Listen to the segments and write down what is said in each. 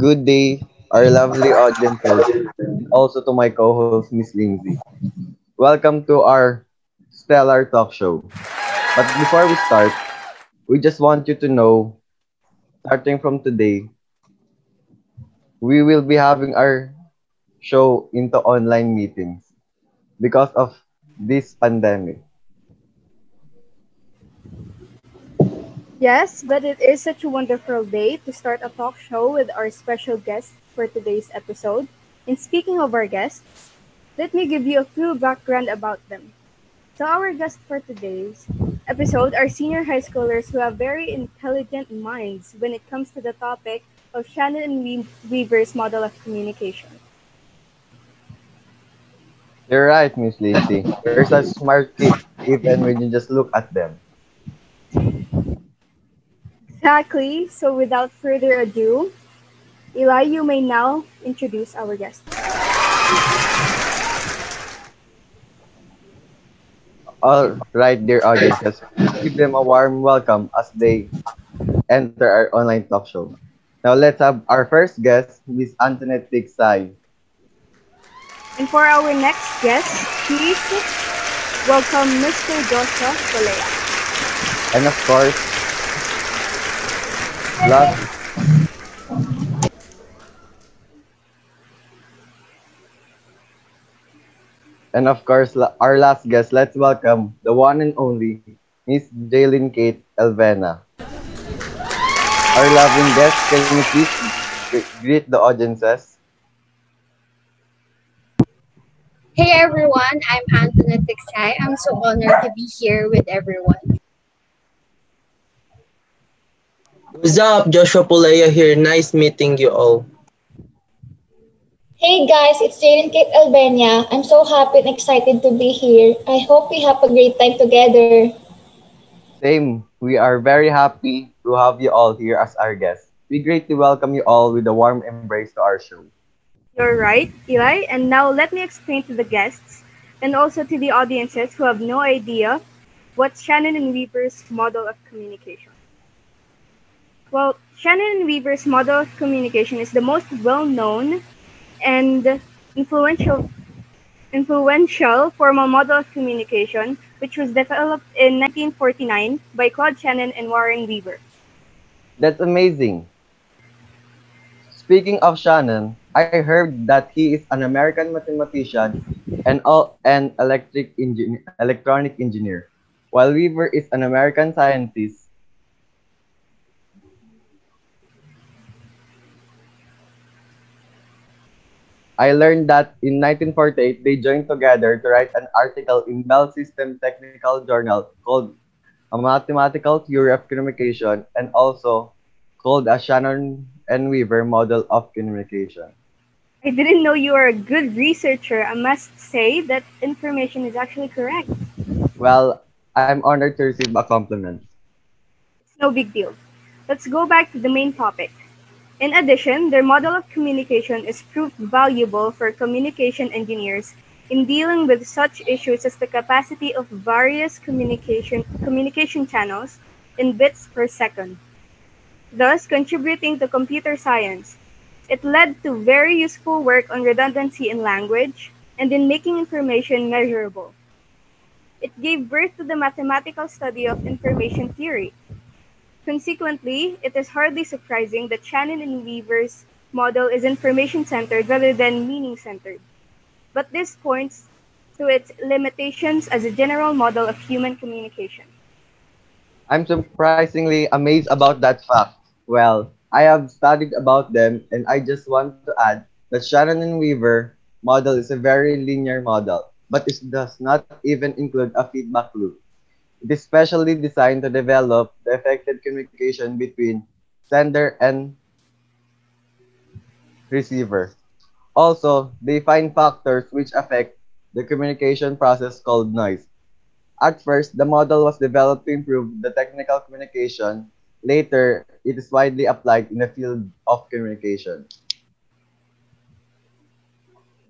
good day, our lovely audiences, and also to my co-host, Miss Lindsay. Welcome to our stellar talk show. But before we start, we just want you to know, starting from today, we will be having our show into online meetings because of this pandemic. Yes, but it is such a wonderful day to start a talk show with our special guest for today's episode. And speaking of our guests, let me give you a few background about them. So our guests for today's episode are senior high schoolers who have very intelligent minds when it comes to the topic of Shannon and Weaver's model of communication. You're right, Miss Lindsay. They're such smart kids, even when you just look at them. Exactly. So without further ado, Eli, you may now introduce our guests. All right, dear audiences, please give them a warm welcome as they enter our online talk show. Now let's have our first guest, Miss Antoinette Tigsay. And for our next guest, please welcome Mr. Joshua Colea. And of course, last our last guest, let's welcome the one and only Miss Jaylin Kate Elvena. Our loving guest, can you please greet the audiences? Hey everyone, I'm Antoinette Tiksay. I'm so honored to be here with everyone. What's up? Joshua Pulea here. Nice meeting you all. Hey guys, it's Jane Kate Albania. I'm so happy and excited to be here. I hope we have a great time together. Same, we are very happy to have you all here as our guests. We greatly welcome you all with a warm embrace to our show. You're right, Eli. And now let me explain to the guests and also to the audiences who have no idea what's Shannon and Weaver's model of communication. Well, Shannon and Weaver's model of communication is the most well-known and influential formal model of communication, which was developed in 1949 by Claude Shannon and Warren Weaver. That's amazing. Speaking of Shannon, I heard that he is an American mathematician and an electronic engineer, while Weaver is an American scientist. I learned that in 1948 they joined together to write an article in Bell System Technical Journal called A Mathematical Theory of Communication and also called a Shannon and Weaver Model of Communication. I didn't know you are a good researcher. I must say that information is actually correct. Well, I'm honored to receive a compliment. It's no big deal. Let's go back to the main topic. In addition, their model of communication is proved valuable for communication engineers in dealing with such issues as the capacity of various communication channels in bits per second, thus contributing to computer science. It led to very useful work on redundancy in language and in making information measurable. It gave birth to the mathematical study of information theory. Consequently, it is hardly surprising that Shannon and Weaver's model is information-centered rather than meaning-centered. But this points to its limitations as a general model of human communication. I'm surprisingly amazed about that fact. Well, I have studied about them and I just want to add that Shannon and Weaver model is a very linear model, but it does not even include a feedback loop. It is specially designed to develop the effective communication between sender and receiver. Also, they find factors which affect the communication process called noise. At first, the model was developed to improve the technical communication. Later, it is widely applied in the field of communication.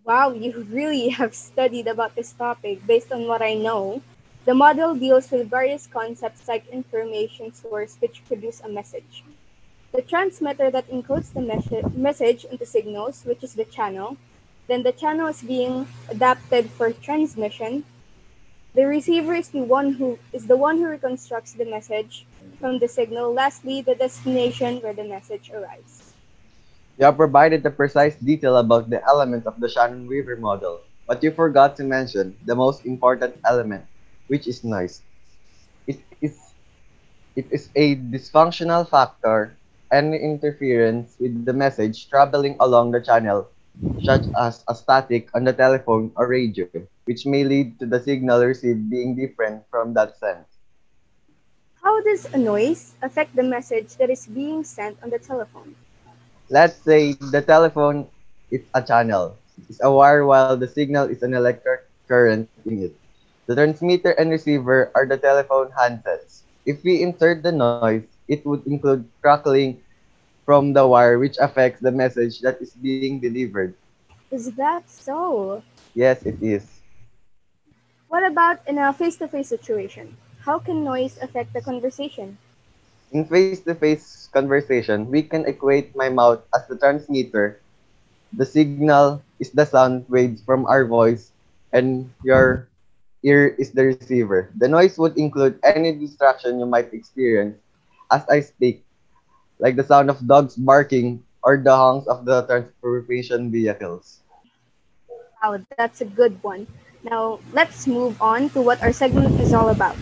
Wow, you really have studied about this topic. Based on what I know, the model deals with various concepts like information source which produce a message. The transmitter that encodes the message into signals, which is the channel. Then the channel is being adapted for transmission. The receiver is the one who reconstructs the message from the signal. Lastly, the destination where the message arrives. You have provided the precise detail about the elements of the Shannon-Weaver model, but you forgot to mention the most important element, which is noise. It is, it is a dysfunctional factor. Any interference with the message traveling along the channel, such as a static on the telephone or radio, which may lead to the signal received being different from that sent. How does a noise affect the message that is being sent on the telephone? Let's say the telephone is a channel, is a wire while the signal is an electric current in it. The transmitter and receiver are the telephone handsets. If we insert the noise, it would include crackling from the wire which affects the message that is being delivered. Is that so? Yes, it is. What about in a face to face situation? How can noise affect the conversation? In face-to-face conversation, we can equate my mouth as the transmitter. The signal is the sound waves from our voice, and your ear is the receiver. The noise would include any distraction you might experience as I speak, like the sound of dogs barking or the honks of the transportation vehicles. Wow, that's a good one. Now, let's move on to what our segment is all about.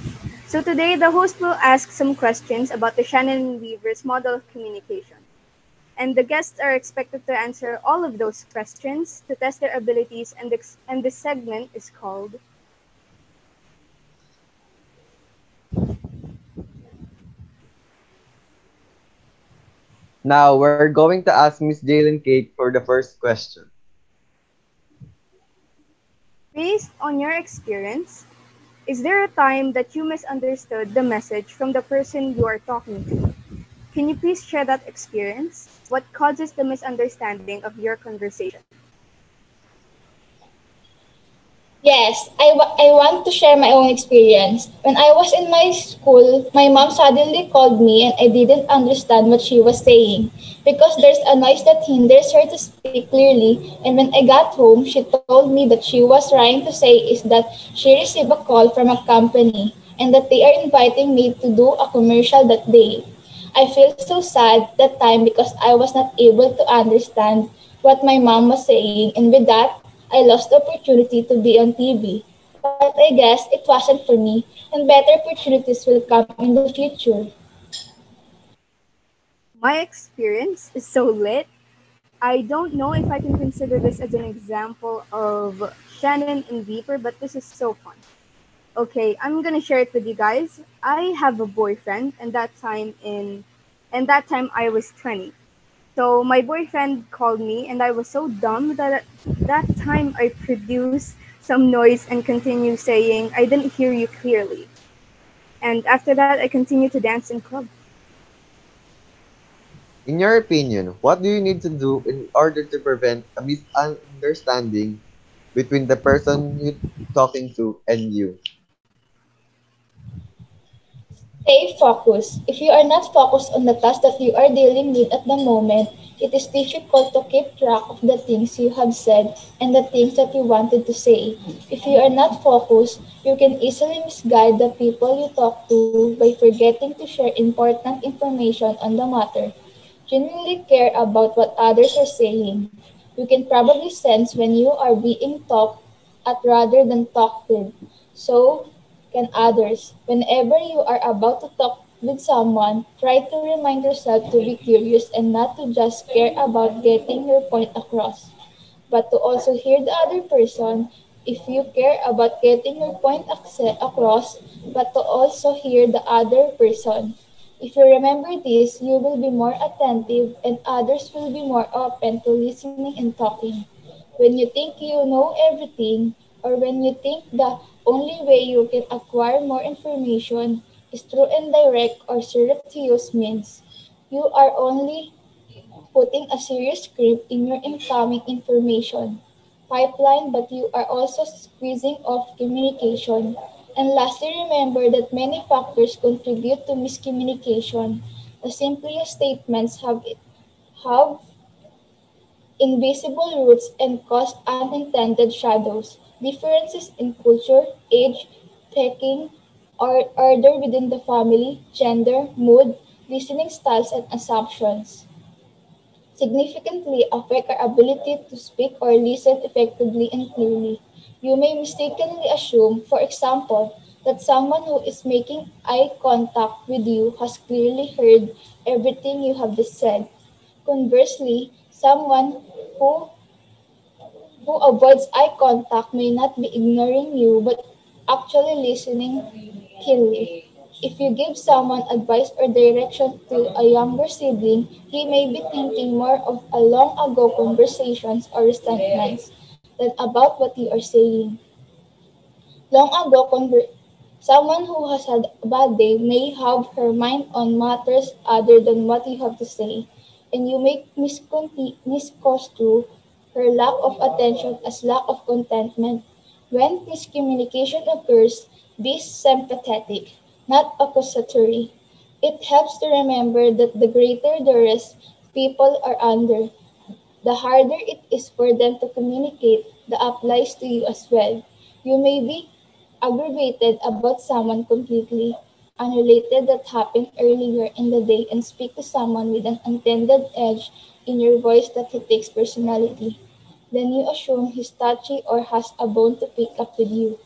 So, today the host will ask some questions about the Shannon Weaver's model of communication. And the guests are expected to answer all of those questions to test their abilities, and this segment is called Now, we're going to ask Miss Jalen Kate for the first question. Based on your experience, is there a time that you misunderstood the message from the person you are talking to? Can you please share that experience? What causes the misunderstanding of your conversation? Yes, I want to share my own experience. When I was in my school, my mom suddenly called me and I didn't understand what she was saying because there's a noise that hinders her to speak clearly. And when I got home, she told me that she was trying to say is that she received a call from a company and that they are inviting me to do a commercial that day. I feel so sad that time because I was not able to understand what my mom was saying, and with that, I lost the opportunity to be on TV. But I guess it wasn't for me, and better opportunities will come in the future. My experience is so lit. I don't know if I can consider this as an example of Shannon and Viper, but this is so fun. Okay, I'm gonna share it with you guys. I have a boyfriend, and that time I was 20. So my boyfriend called me, and I was so dumb that at that time I produced some noise and continued saying, "I didn't hear you clearly." And after that, I continued to dance in club. In your opinion, what do you need to do in order to prevent a misunderstanding between the person you're talking to and you? Stay focused. If you are not focused on the task that you are dealing with at the moment, it is difficult to keep track of the things you have said and the things that you wanted to say. If you are not focused, you can easily misguide the people you talk to by forgetting to share important information on the matter. Genuinely care about what others are saying. You can probably sense when you are being talked at rather than talked with. So can others. Whenever you are about to talk with someone, try to remind yourself to be curious and not to just care about getting your point across, but to also hear the other person if you care about getting your point across, but to also hear the other person. If you remember this, you will be more attentive and others will be more open to listening and talking. When you think you know everything, or when you think the only way you can acquire more information is through indirect or surreptitious means, you are only putting a serious script in your incoming information pipeline, but you are also squeezing off communication. And lastly, remember that many factors contribute to miscommunication. The simplest statements have invisible roots and cause unintended shadows. Differences in culture, age, thinking, or order within the family, gender, mood, listening styles, and assumptions significantly affect our ability to speak or listen effectively and clearly. You may mistakenly assume, for example, that someone who is making eye contact with you has clearly heard everything you have just said. Conversely, someone who who avoids eye contact may not be ignoring you but actually listening keenly. If you give someone advice or direction to a younger sibling, he may be thinking more of a long ago conversations or resentments than about what you are saying. Long ago, someone who has had a bad day may have her mind on matters other than what you have to say, and you may misconstrue her lack of attention as lack of contentment. When miscommunication occurs, be sympathetic, not accusatory. It helps to remember that the greater the risk people are under, the harder it is for them to communicate. That applies to you as well. You may be aggravated about someone completely unrelated that happened earlier in the day and speak to someone with an unintended edge in your voice that he takes personality. Then you assume he's touchy or has a bone to pick up with you.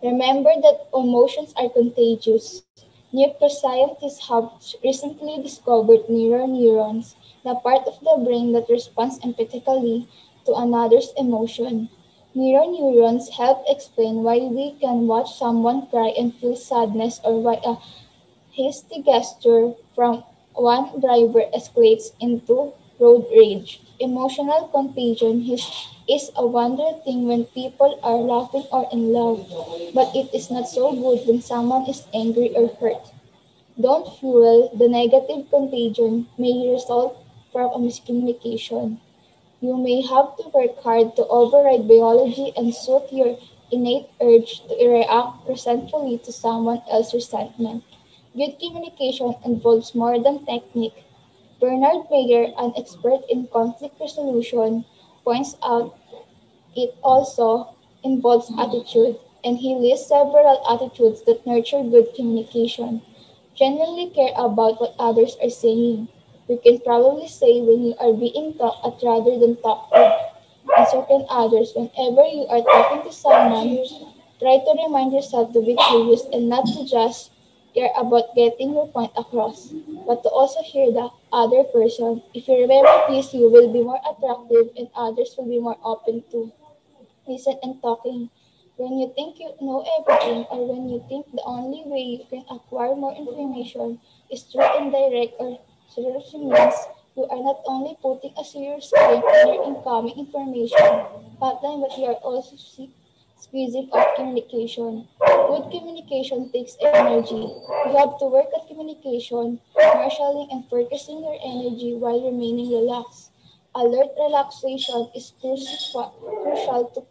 Remember that emotions are contagious. Neuroscientists have recently discovered mirror neurons, the part of the brain that responds empathically to another's emotion. Mirror neurons help explain why we can watch someone cry and feel sadness or why a hasty gesture from one driver escalates into road rage. Emotional contagion is a wonderful thing when people are laughing or in love, but it is not so good when someone is angry or hurt. Don't fuel the negative contagion may result from a miscommunication. You may have to work hard to override biology and suit your innate urge to react resentfully to someone else's resentment. Good communication involves more than technique. Bernard Mayer, an expert in conflict resolution, points out it also involves attitude, and he lists several attitudes that nurture good communication. Genuinely care about what others are saying. You can probably say when you are being talked at rather than talked with. And certain others, whenever you are talking to someone, try to remind yourself to be curious and not to just care about getting your point across, but to also hear the other person. If you remember this, you will be more attractive and others will be more open to listen and talking. When you think you know everything, or when you think the only way you can acquire more information is through indirect or serious means, you are not only putting a serious strain on your incoming information pipeline, but you are also squeezing off communication. Good communication takes energy. You have to work at communication, marshalling and focusing your energy while remaining relaxed. Alert relaxation is crucial to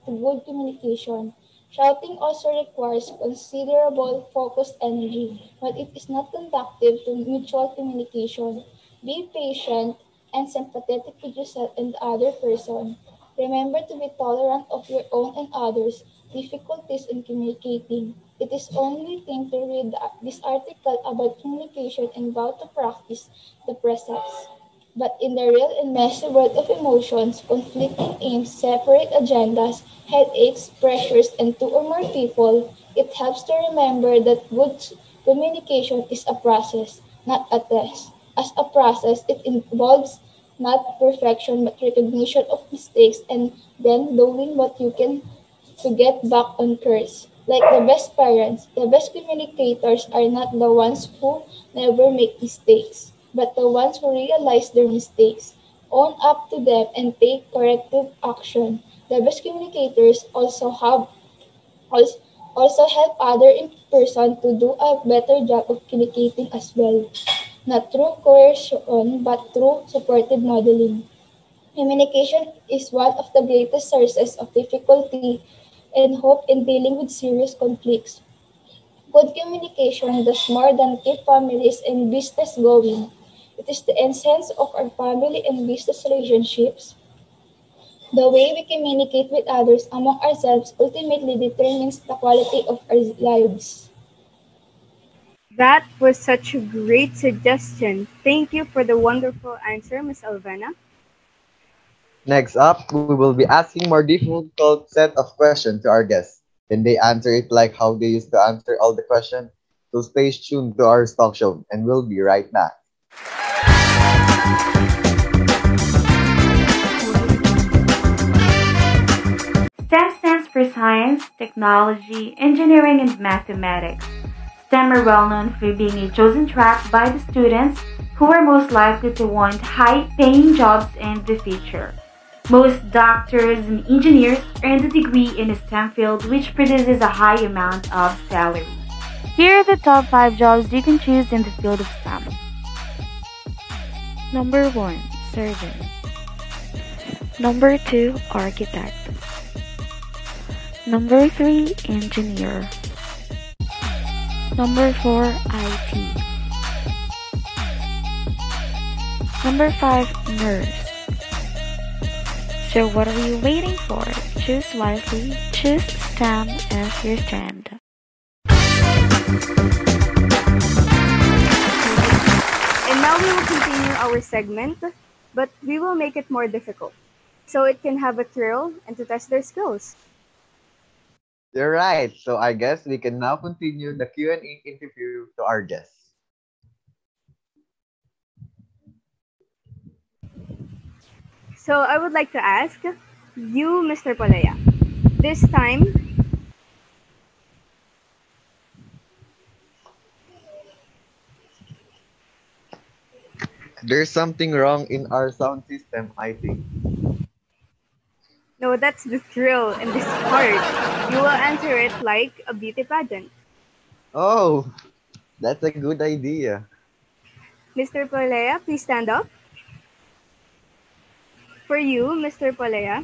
good communication. Shouting also requires considerable focused energy, but it is not conducive to mutual communication. Be patient and sympathetic with yourself and the other person. Remember to be tolerant of your own and others' difficulties in communicating. It is only thing to read this article about communication and how to practice the precepts. But in the real and messy world of emotions, conflicting aims, separate agendas, headaches, pressures, and two or more people, it helps to remember that good communication is a process, not a test. As a process, it involves not perfection but recognition of mistakes and then doing what you can to get back on course. Like the best parents, the best communicators are not the ones who never make mistakes, but the ones who realize their mistakes, own up to them, and take corrective action. The best communicators also, also help other in person to do a better job of communicating as well, not through coercion but through supportive modeling. Communication is one of the greatest sources of difficulty and hope in dealing with serious conflicts. Good communication does more than keep families and business going. It is the essence of our family and business relationships. The way we communicate with others among ourselves ultimately determines the quality of our lives. That was such a great suggestion. Thank you for the wonderful answer, Miss Alvena. Next up, we will be asking more difficult set of questions to our guests. Can they answer it like how they used to answer all the questions? So stay tuned to our talk show, and we'll be right back. STEM stands for science, technology, engineering, and mathematics. STEM are well known for being a chosen track by the students who are most likely to want high paying jobs in the future. Most doctors and engineers earn a degree in a STEM field which produces a high amount of salary. Here are the top 5 jobs you can choose in the field of STEM. Number 1, surgeon. Number 2, architect. Number 3, engineer. Number 4, IT. Number 5, nurse. So what are you waiting for? Choose wisely. Choose STEM as your strand. And now we will continue our segment, but we will make it more difficult so it can have a thrill and to test their skills. You're right. So I guess we can now continue the Q&A interview to our guests. So I would like to ask you, Mr. Polea, this time, There's something wrong in our sound system, I think. no, that's the thrill and this part. You will answer it like a beauty pageant. Oh, that's a good idea. Mr. Polea, please stand up. For you, Mr. Polea,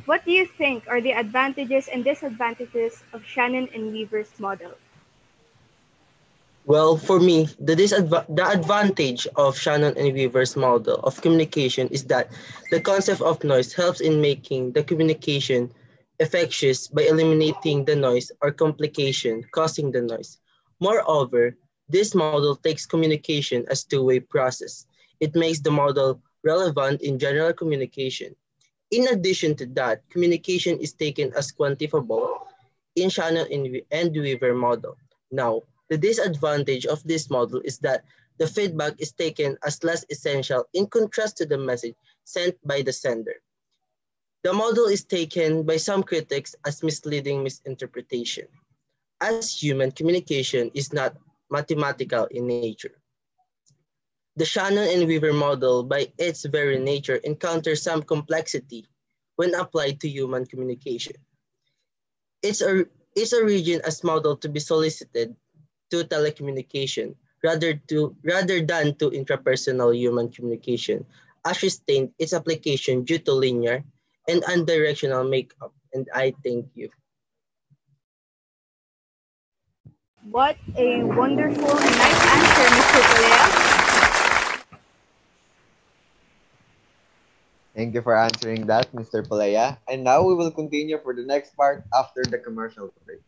what do you think are the advantages and disadvantages of Shannon and Weaver's model? Well, for me, the advantage of Shannon and Weaver's model of communication is that the concept of noise helps in making the communication effective by eliminating the noise or complication causing the noise. Moreover, this model takes communication as two-way process. It makes the model relevant in general communication. In addition to that, communication is taken as quantifiable in Shannon and Weaver model. Now, the disadvantage of this model is that the feedback is taken as less essential in contrast to the message sent by the sender. The model is taken by some critics as misleading misinterpretation, as human communication is not mathematical in nature. The Shannon and Weaver model, by its very nature, encounters some complexity when applied to human communication. Its origin as model to be solicited to telecommunication rather than to intrapersonal human communication, as sustained its application due to linear and unidirectional makeup. And I thank you. What a wonderful and nice answer, Mr. Polea. Thank you for answering that, Mr. Palaya. And now we will continue for the next part after the commercial break.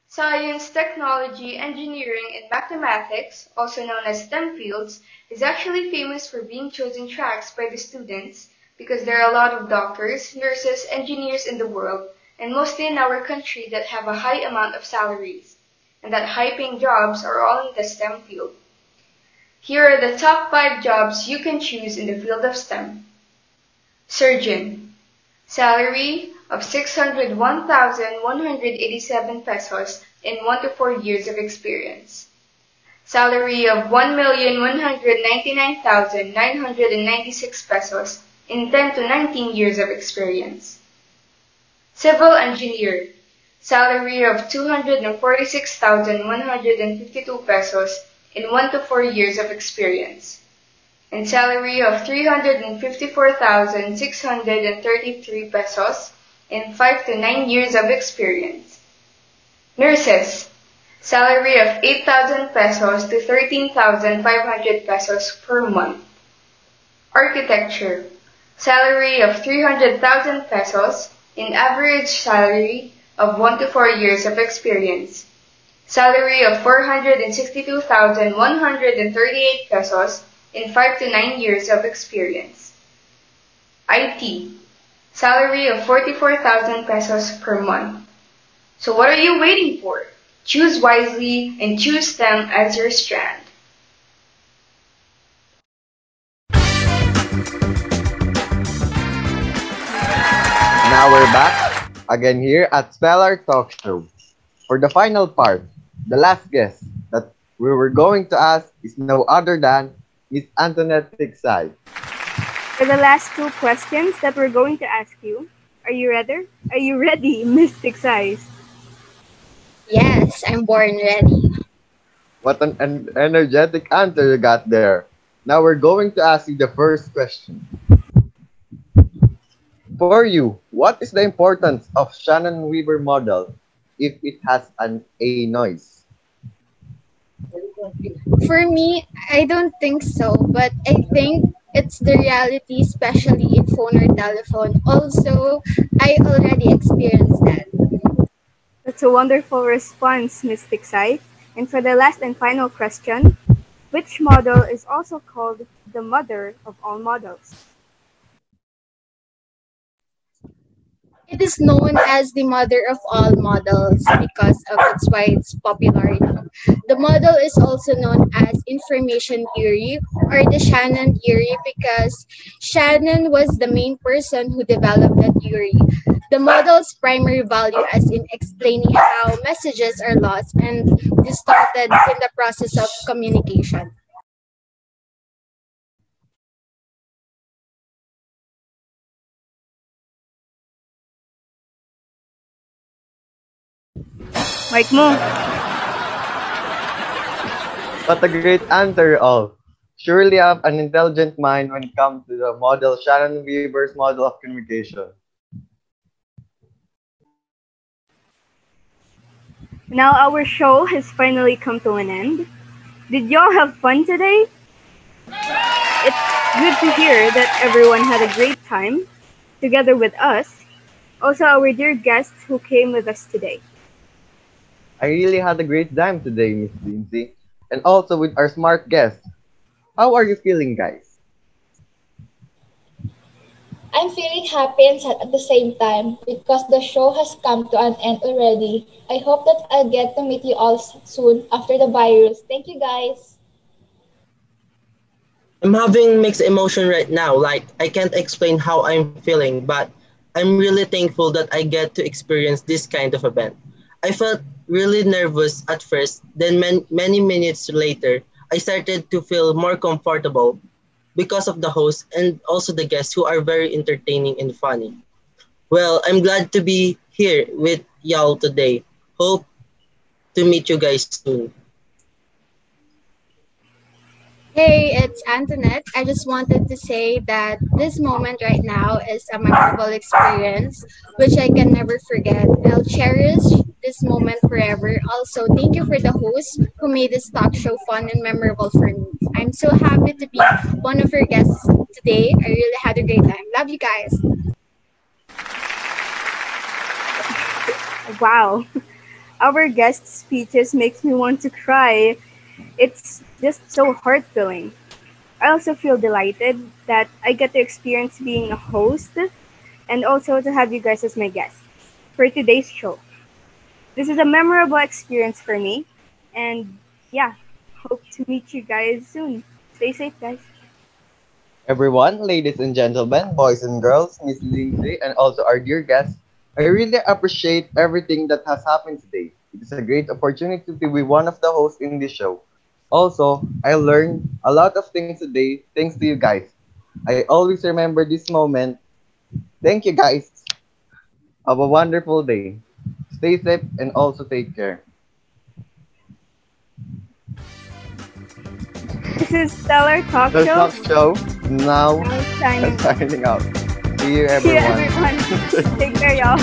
Science, technology, engineering, and mathematics, also known as STEM fields, is actually famous for being chosen tracks by the students because there are a lot of doctors, nurses, engineers in the world, and mostly in our country that have a high amount of salaries, and that high-paying jobs are all in the STEM field. Here are the top 5 jobs you can choose in the field of STEM. Surgeon. Salary of 601,187 pesos in 1 to 4 years of experience. Salary of 1,199,996 pesos in 10 to 19 years of experience. Civil engineer. Salary of 246,152 pesos in 1 to 4 years of experience. and salary of 354,633 pesos and 5 to 9 years of experience. Nurses, salary of 8,000 pesos to 13,500 pesos per month. Architecture, salary of 300,000 pesos and average salary of 1 to 4 years of experience. Salary of 462,138 pesos in 5 to 9 years of experience. IT, salary of 44,000 pesos per month. So what are you waiting for? Choose wisely and choose STEM as your strand. Now we're back again here at Stellar Talk Show. For the final part, the last guest that we were going to ask is no other than Miss Antoinette Tiksay. For the last two questions that we're going to ask you, are you ready? Are you ready, Mystic Size? Yes, I'm born ready. What an energetic answer you got there. Now we're going to ask you the first question. For you, what is the importance of Shannon Weaver model if it has an A noise? For me, I don't think so, but I think it's the reality, especially in phone or telephone. Also, I already experienced that. That's a wonderful response, Mystic Sight. And for the last and final question, which model is also called the mother of all models? It is known as the mother of all models because of its wide popularity. The model is also known as information theory or the Shannon theory because Shannon was the main person who developed the theory. The model's primary value is in explaining how messages are lost and distorted in the process of communication. Mike mo. What a great answer, all. Surely have an intelligent mind when it comes to the model Shannon Weaver's model of communication. Now our show has finally come to an end. Did y'all have fun today? It's good to hear that everyone had a great time together with us. Also, our dear guests who came with us today. I really had a great time today, Miss Lindsay, and also with our smart guest. How are you feeling, guys? I'm feeling happy and sad at the same time because the show has come to an end already. I hope that I'll get to meet you all soon after the virus. Thank you guys. I'm having mixed emotion right now. Like I can't explain how I'm feeling, but I'm really thankful that I get to experience this kind of event. I felt really nervous at first, then many minutes later, I started to feel more comfortable because of the host and also the guests who are very entertaining and funny. Well, I'm glad to be here with y'all today. Hope to meet you guys soon. Hey, it's Antoinette. I just wanted to say that this moment right now is a memorable experience which I can never forget. I'll cherish this moment forever. Also, thank you for the host who made this talk show fun and memorable for me. I'm so happy to be one of your guests today. I really had a great time. Love you guys. Wow. Our guest speeches makes me want to cry. It's just so heart-filling. I also feel delighted that I get to experience being a host and also to have you guys as my guests for today's show. This is a memorable experience for me, and yeah, hope to meet you guys soon. Stay safe, guys. Everyone, ladies and gentlemen, boys and girls, Miss Lindsay, and also our dear guests, I really appreciate everything that has happened today. It is a great opportunity to be one of the hosts in this show. Also, I learned a lot of things today thanks to you guys. I always remember this moment. Thank you guys. Have a wonderful day. Stay safe and also take care. This is Stellar Talk The Show. talk show now I'm signing. signing out. See you See you everyone. everyone. Take care, y'all.